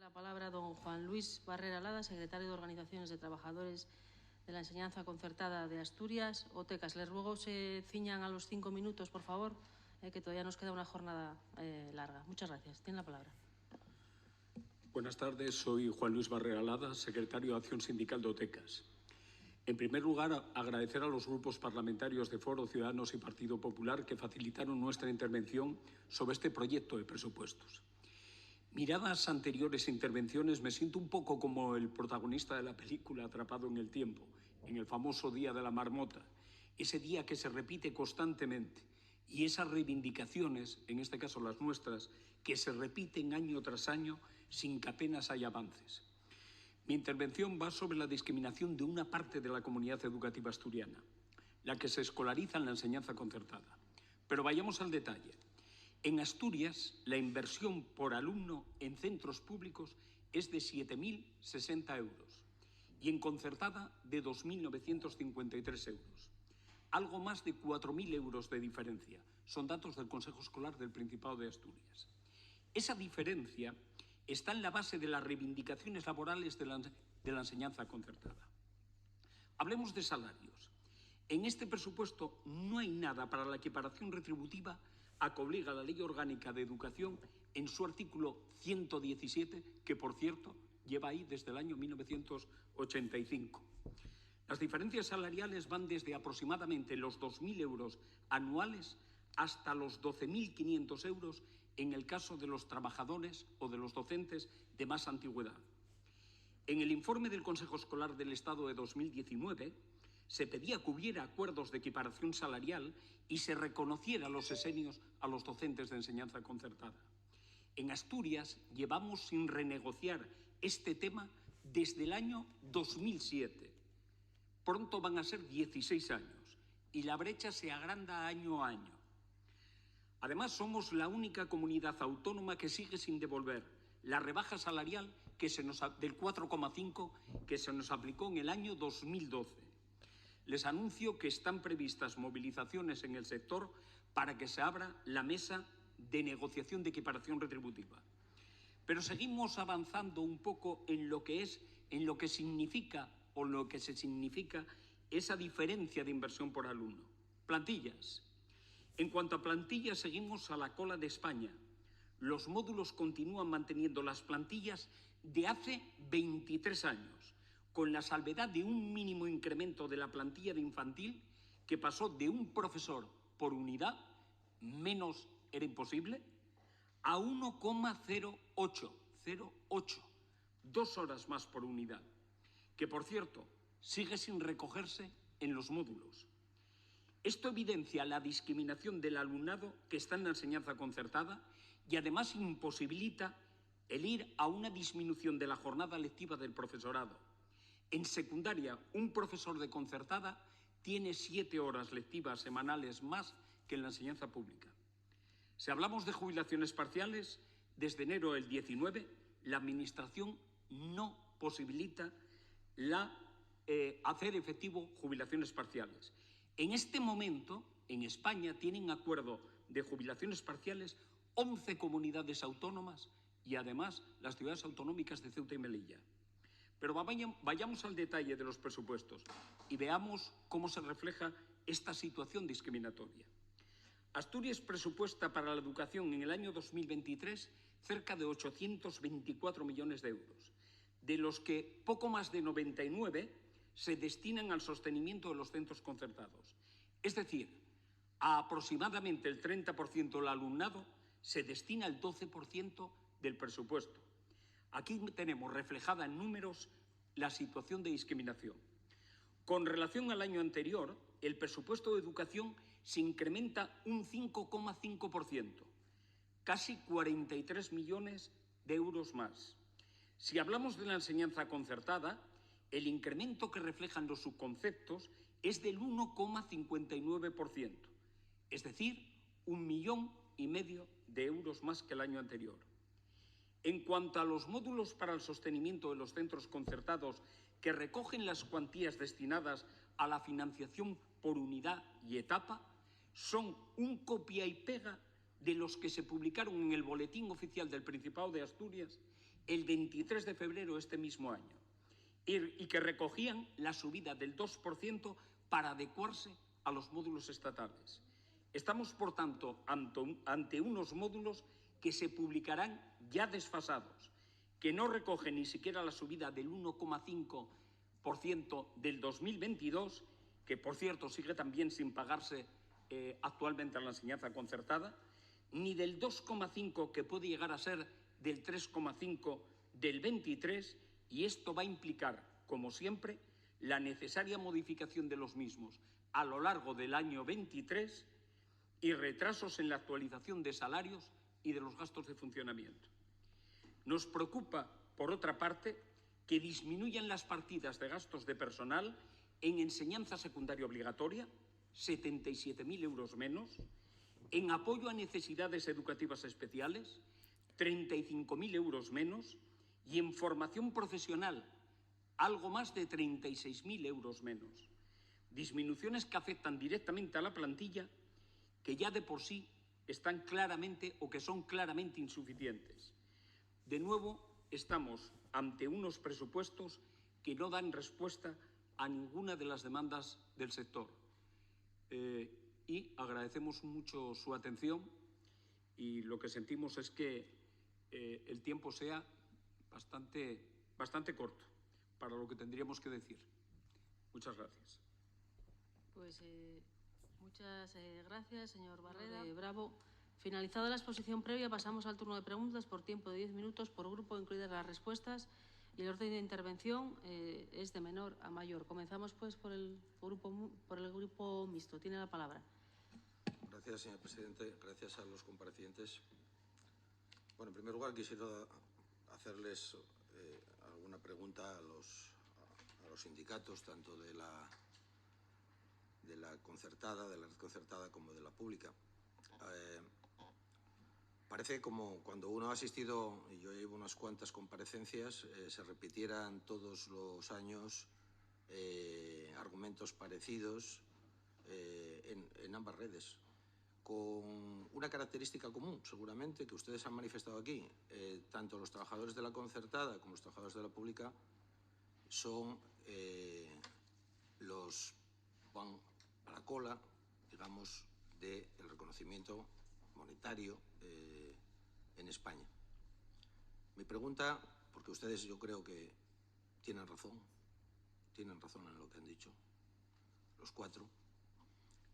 la palabra don Juan Luis Barrera Lada, secretario de Organizaciones de Trabajadores de la Enseñanza Concertada de Asturias, OTECAS. Les ruego se ciñan a los 5 minutos, por favor, que todavía nos queda una jornada larga. Muchas gracias. Tiene la palabra. Buenas tardes. Soy Juan Luis Barrera Lada, secretario de Acción Sindical de OTECAS. En primer lugar, agradecer a los grupos parlamentarios de Foro, Ciudadanos y Partido Popular que facilitaron nuestra intervención sobre este proyecto de presupuestos. Miradas anteriores intervenciones, me siento un poco como el protagonista de la película Atrapado en el tiempo, en el famoso Día de la Marmota, ese día que se repite constantemente, y esas reivindicaciones, en este caso las nuestras, que se repiten año tras año sin que apenas haya avances. Mi intervención va sobre la discriminación de una parte de la comunidad educativa asturiana, la que se escolariza en la enseñanza concertada. Pero vayamos al detalle. En Asturias, la inversión por alumno en centros públicos es de 7.060 euros y en concertada de 2.953 euros. Algo más de 4.000 euros de diferencia. Son datos del Consejo Escolar del Principado de Asturias. Esa diferencia está en la base de las reivindicaciones laborales de la enseñanza concertada. Hablemos de salarios. En este presupuesto no hay nada para la equiparación retributiva a que obliga la Ley Orgánica de Educación en su artículo 117, que, por cierto, lleva ahí desde el año 1985. Las diferencias salariales van desde aproximadamente los 2.000 euros anuales hasta los 12.500 euros en el caso de los trabajadores o de los docentes de más antigüedad. En el informe del Consejo Escolar del Estado de 2019 se pedía que hubiera acuerdos de equiparación salarial y se reconociera los exenios a los docentes de enseñanza concertada. En Asturias llevamos sin renegociar este tema desde el año 2007. Pronto van a ser 16 años y la brecha se agranda año a año. Además, somos la única comunidad autónoma que sigue sin devolver la rebaja salarial del 4,5 que se nos aplicó en el año 2012. Les anuncio que están previstas movilizaciones en el sector para que se abra la mesa de negociación de equiparación retributiva. Pero seguimos avanzando un poco en lo que significa esa diferencia de inversión por alumno. Plantillas. En cuanto a plantillas, seguimos a la cola de España. Los módulos continúan manteniendo las plantillas de hace 23 años, con la salvedad de un mínimo incremento de la plantilla de infantil que pasó de un profesor por unidad, menos era imposible, a 1,08, 2 horas más por unidad, que por cierto sigue sin recogerse en los módulos. Esto evidencia la discriminación del alumnado que está en la enseñanza concertada y además imposibilita el ir a una disminución de la jornada lectiva del profesorado. En secundaria, un profesor de concertada tiene 7 horas lectivas semanales más que en la enseñanza pública. Si hablamos de jubilaciones parciales, desde enero del 19, la Administración no posibilita hacer efectivo jubilaciones parciales. En este momento, en España, tienen acuerdo de jubilaciones parciales 11 comunidades autónomas y, además, las ciudades autonómicas de Ceuta y Melilla. Pero vayamos al detalle de los presupuestos y veamos cómo se refleja esta situación discriminatoria. Asturias presupuesta para la educación en el año 2023 cerca de 824 millones de euros, de los que poco más de 99 se destinan al sostenimiento de los centros concertados. Es decir, a aproximadamente el 30% del alumnado se destina el 12% del presupuesto. Aquí tenemos reflejada en números la situación de discriminación. Con relación al año anterior, el presupuesto de educación se incrementa un 5,5%, casi 43 millones de euros más. Si hablamos de la enseñanza concertada, el incremento que reflejan los subconceptos es del 1,59%, es decir, 1,5 millones de euros más que el año anterior. En cuanto a los módulos para el sostenimiento de los centros concertados que recogen las cuantías destinadas a la financiación por unidad y etapa, son un copia y pega de los que se publicaron en el Boletín Oficial del Principado de Asturias el 23 de febrero de este mismo año y que recogían la subida del 2% para adecuarse a los módulos estatales. Estamos, por tanto, ante unos módulos que se publicarán ya desfasados, que no recogen ni siquiera la subida del 1,5% del 2022, que, por cierto, sigue también sin pagarse actualmente a la enseñanza concertada, ni del 2,5% que puede llegar a ser del 3,5% del 23, y esto va a implicar, como siempre, la necesaria modificación de los mismos a lo largo del año 23 y retrasos en la actualización de salarios y de los gastos de funcionamiento. Nos preocupa, por otra parte, que disminuyan las partidas de gastos de personal en enseñanza secundaria obligatoria, 77.000 euros menos, en apoyo a necesidades educativas especiales, 35.000 euros menos, y en formación profesional, algo más de 36.000 euros menos. Disminuciones que afectan directamente a la plantilla, que ya de por sí están claramente o que son claramente insuficientes. De nuevo, estamos ante unos presupuestos que no dan respuesta a ninguna de las demandas del sector. Y agradecemos mucho su atención, y lo que sentimos es que el tiempo sea bastante corto para lo que tendríamos que decir. Muchas gracias. Pues muchas gracias, señor Barrera. Bravo. Finalizada la exposición previa, pasamos al turno de preguntas por tiempo de 10 minutos por grupo, incluidas las respuestas. Y el orden de intervención es de menor a mayor. Comenzamos, pues, por el grupo mixto. Tiene la palabra. Gracias, señor presidente. Gracias a los comparecientes. Bueno, en primer lugar, quisiera hacerles alguna pregunta a los sindicatos, tanto de la concertada, de la red concertada, como de la pública. Parece como cuando uno ha asistido, y yo llevo unas cuantas comparecencias, se repitieran todos los años argumentos parecidos en ambas redes, con una característica común, seguramente, que ustedes han manifestado aquí. Tanto los trabajadores de la concertada como los trabajadores de la pública son los van a la cola, digamos, del reconocimiento monetario en España. Mi pregunta, porque ustedes yo creo que tienen razón en lo que han dicho, los cuatro.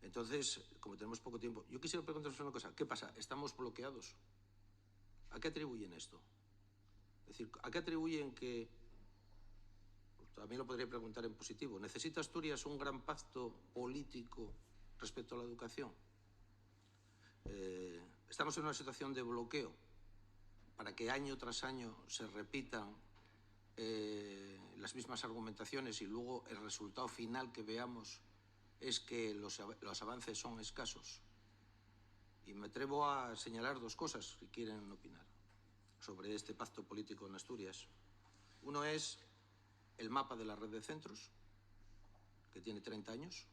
Entonces, como tenemos poco tiempo, yo quisiera preguntarles una cosa. ¿Qué pasa? ¿Estamos bloqueados? ¿A qué atribuyen esto? Es decir, ¿a qué atribuyen que... También lo podría preguntar en positivo. ¿Necesita Asturias un gran pacto político respecto a la educación? Estamos en una situación de bloqueo para que año tras año se repitan las mismas argumentaciones y luego el resultado final que veamos es que los avances son escasos. Y me atrevo a señalar dos cosas, si quieren opinar, sobre este pacto político en Asturias. Uno es el mapa de la red de centros, que tiene 30 años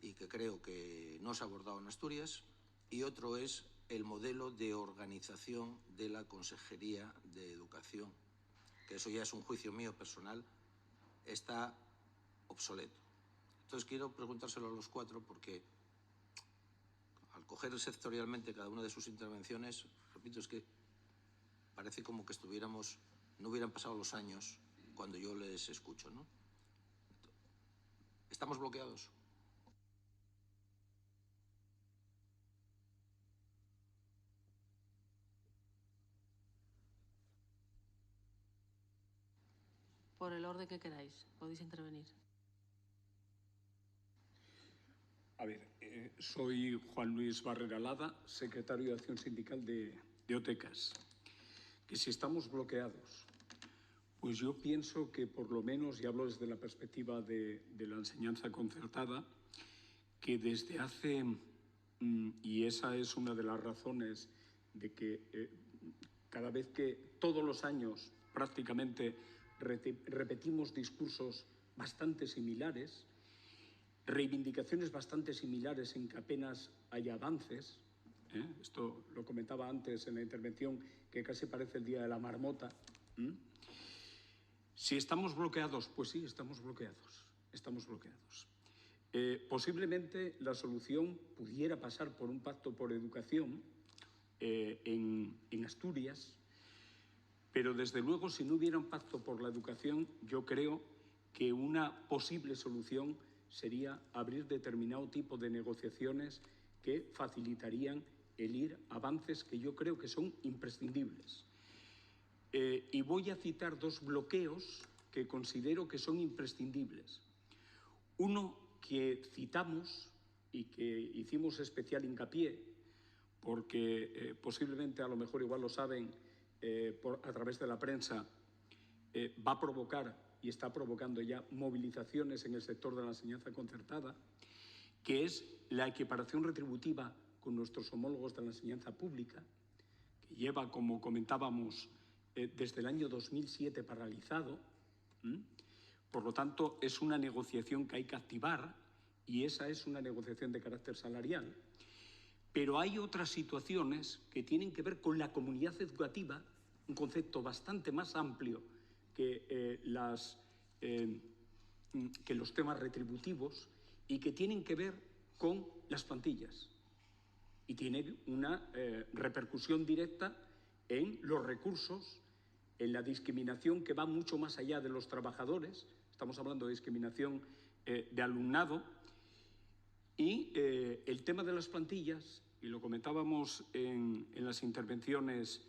y que creo que no se ha abordado en Asturias. Y otro es el modelo de organización de la Consejería de Educación, que eso ya es un juicio mío personal, está obsoleto. Entonces quiero preguntárselo a los cuatro porque al coger sectorialmente cada una de sus intervenciones, repito, es que parece como que no hubieran pasado los años cuando yo les escucho, ¿no? ¿Estamos bloqueados? Por el orden que queráis, podéis intervenir. A ver, soy Juan Luis Barrera Lada, secretario de Acción Sindical de OTECAS. Que si estamos bloqueados, pues yo pienso que por lo menos, y hablo desde la perspectiva de la enseñanza concertada, que desde hace, y esa es una de las razones de que cada vez que todos los años prácticamente repetimos discursos bastante similares, reivindicaciones bastante similares en que apenas hay avances, Esto lo comentaba antes en la intervención, que casi parece el día de la marmota. Si estamos bloqueados, pues sí, estamos bloqueados. Posiblemente la solución pudiera pasar por un pacto por educación en Asturias, pero desde luego si no hubiera un pacto por la educación, yo creo que una posible solución sería abrir determinado tipo de negociaciones que facilitarían el ir a avances que yo creo que son imprescindibles. Y voy a citar dos bloqueos que considero que son imprescindibles. Uno que citamos y que hicimos especial hincapié, porque posiblemente, a lo mejor igual lo saben a través de la prensa, va a provocar y está provocando ya movilizaciones en el sector de la enseñanza concertada, que es la equiparación retributiva con nuestros homólogos de la enseñanza pública, que lleva, como comentábamos, desde el año 2007 paralizado. Por lo tanto, es una negociación que hay que activar y esa es una negociación de carácter salarial. Pero hay otras situaciones que tienen que ver con la comunidad educativa, un concepto bastante más amplio que los temas retributivos y que tienen que ver con las plantillas. Y tienen una repercusión directa en los recursos, en la discriminación que va mucho más allá de los trabajadores. Estamos hablando de discriminación de alumnado. Y el tema de las plantillas, y lo comentábamos en las intervenciones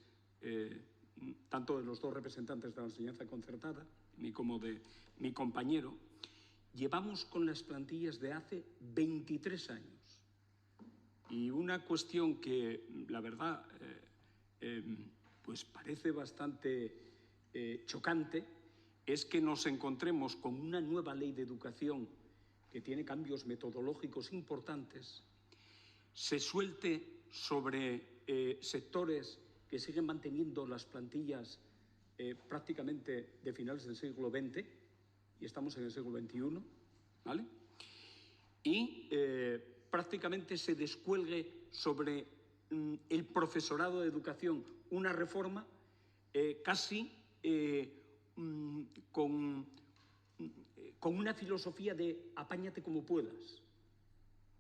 tanto de los dos representantes de la enseñanza concertada como de mi compañero, llevamos con las plantillas de hace 23 años. Y una cuestión que, la verdad, pues parece bastante chocante, es que nos encontremos con una nueva ley de educación que tiene cambios metodológicos importantes, se suelte sobre sectores que siguen manteniendo las plantillas prácticamente de finales del siglo XX, y estamos en el siglo XXI, ¿vale? Y prácticamente se descuelgue sobre el profesorado de educación una reforma casi con una filosofía de apáñate como puedas.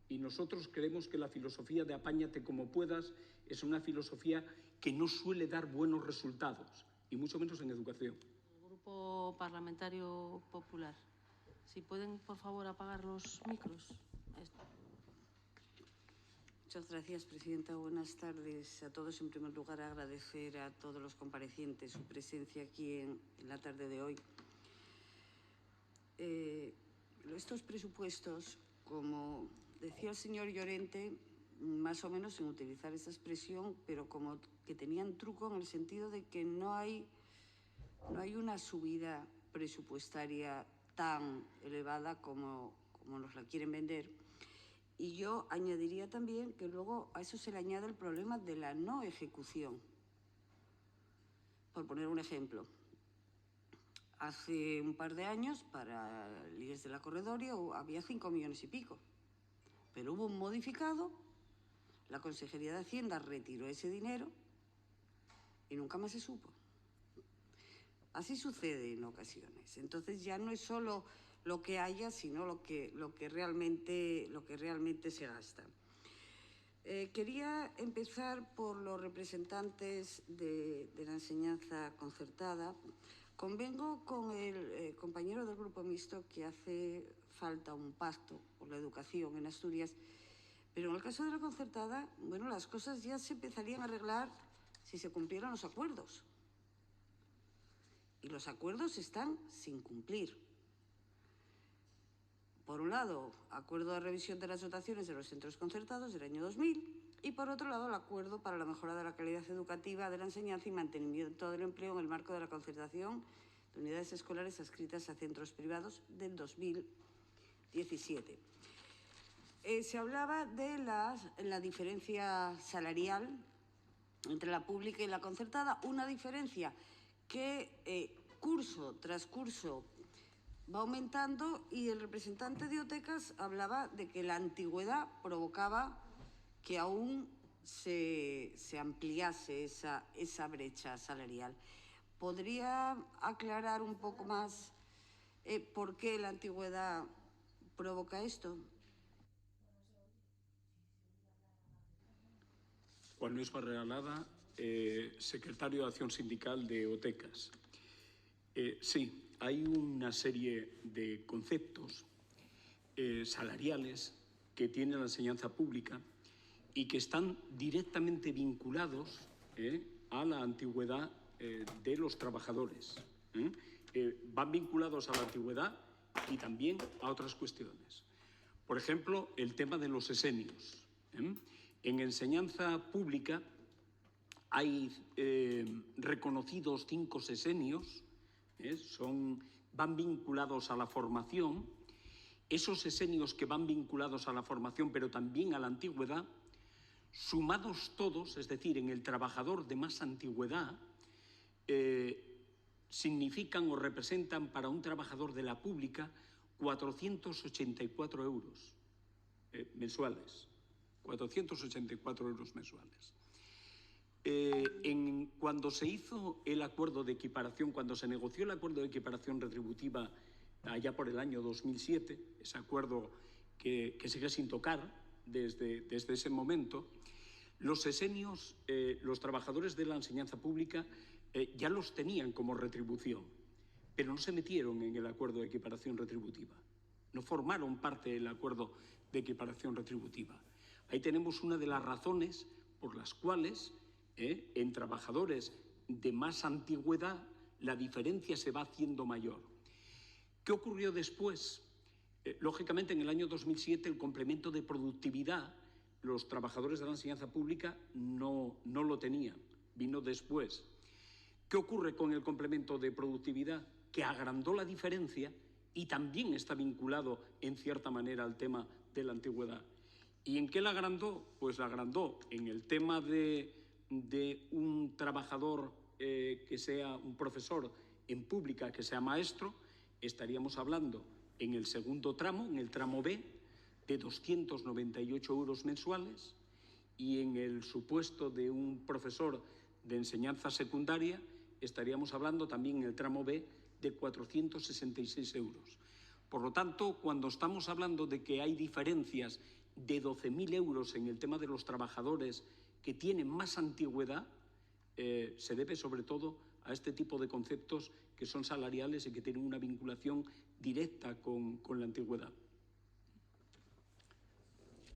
Y nosotros creemos que la filosofía de apáñate como puedas es una filosofía que no suele dar buenos resultados, y mucho menos en educación. El Grupo Parlamentario Popular. Si pueden, por favor, apagar los micros. Muchas gracias, presidenta. Buenas tardes a todos. En primer lugar, agradecer a todos los comparecientes su presencia aquí en la tarde de hoy. Estos presupuestos, como decía el señor Llorente, más o menos sin utilizar esa expresión, pero como que tenían truco en el sentido de que no hay una subida presupuestaria tan elevada como nos la quieren vender. Y yo añadiría también que luego a eso se le añade el problema de la no ejecución. Por poner un ejemplo, hace un par de años para el IES de la Corredoria había 5 millones y pico, pero hubo un modificado, la Consejería de Hacienda retiró ese dinero y nunca más se supo. Así sucede en ocasiones. Entonces ya no es solo lo que haya, sino lo que realmente se gasta. Quería empezar por los representantes de la enseñanza concertada. Convengo con el compañero del Grupo Mixto que hace falta un pacto por la educación en Asturias, pero en el caso de la concertada, bueno, las cosas ya se empezarían a arreglar si se cumplieran los acuerdos. Y los acuerdos están sin cumplir. Por un lado, acuerdo de revisión de las dotaciones de los centros concertados del año 2000 y, por otro lado, el acuerdo para la mejora de la calidad educativa de la enseñanza y mantenimiento del empleo en el marco de la concertación de unidades escolares adscritas a centros privados del 2017. Se hablaba de la diferencia salarial entre la pública y la concertada, una diferencia que curso tras curso va aumentando, y el representante de OTECAS hablaba de que la antigüedad provocaba que aún se ampliase esa brecha salarial. ¿Podría aclarar un poco más por qué la antigüedad provoca esto? Juan Luis Barrera Alada, secretario de Acción Sindical de OTECAS. Sí, hay una serie de conceptos salariales que tiene la enseñanza pública y que están directamente vinculados a la antigüedad de los trabajadores. Van vinculados a la antigüedad y también a otras cuestiones. Por ejemplo, el tema de los sesenios. En enseñanza pública hay reconocidos 5 sesenios, van vinculados a la formación. Esos sesenios que van vinculados a la formación, pero también a la antigüedad, sumados todos, es decir, en el trabajador de más antigüedad, significan o representan para un trabajador de la pública 484 euros mensuales. 484 euros mensuales. Cuando se hizo el acuerdo de equiparación, cuando se negoció el acuerdo de equiparación retributiva allá por el año 2007, ese acuerdo que sigue sin tocar desde ese momento, los sesenios, los trabajadores de la enseñanza pública ya los tenían como retribución, pero no se metieron en el acuerdo de equiparación retributiva, no formaron parte del acuerdo de equiparación retributiva. Ahí tenemos una de las razones por las cuales en trabajadores de más antigüedad la diferencia se va haciendo mayor. ¿Qué ocurrió después? Lógicamente, en el año 2007 el complemento de productividad, los trabajadores de la enseñanza pública no lo tenían, vino después. ¿Qué ocurre con el complemento de productividad? Que agrandó la diferencia y también está vinculado en cierta manera al tema de la antigüedad. ¿Y en qué la agrandó? Pues la agrandó en el tema de un trabajador que sea un profesor en pública, que sea maestro. Estaríamos hablando en el segundo tramo, en el tramo B, de 298 euros mensuales, y en el supuesto de un profesor de enseñanza secundaria estaríamos hablando también en el tramo B de 466 euros. Por lo tanto, cuando estamos hablando de que hay diferencias de 12.000 euros en el tema de los trabajadores que tienen más antigüedad, se debe sobre todo a este tipo de conceptos que son salariales y que tienen una vinculación directa con la antigüedad.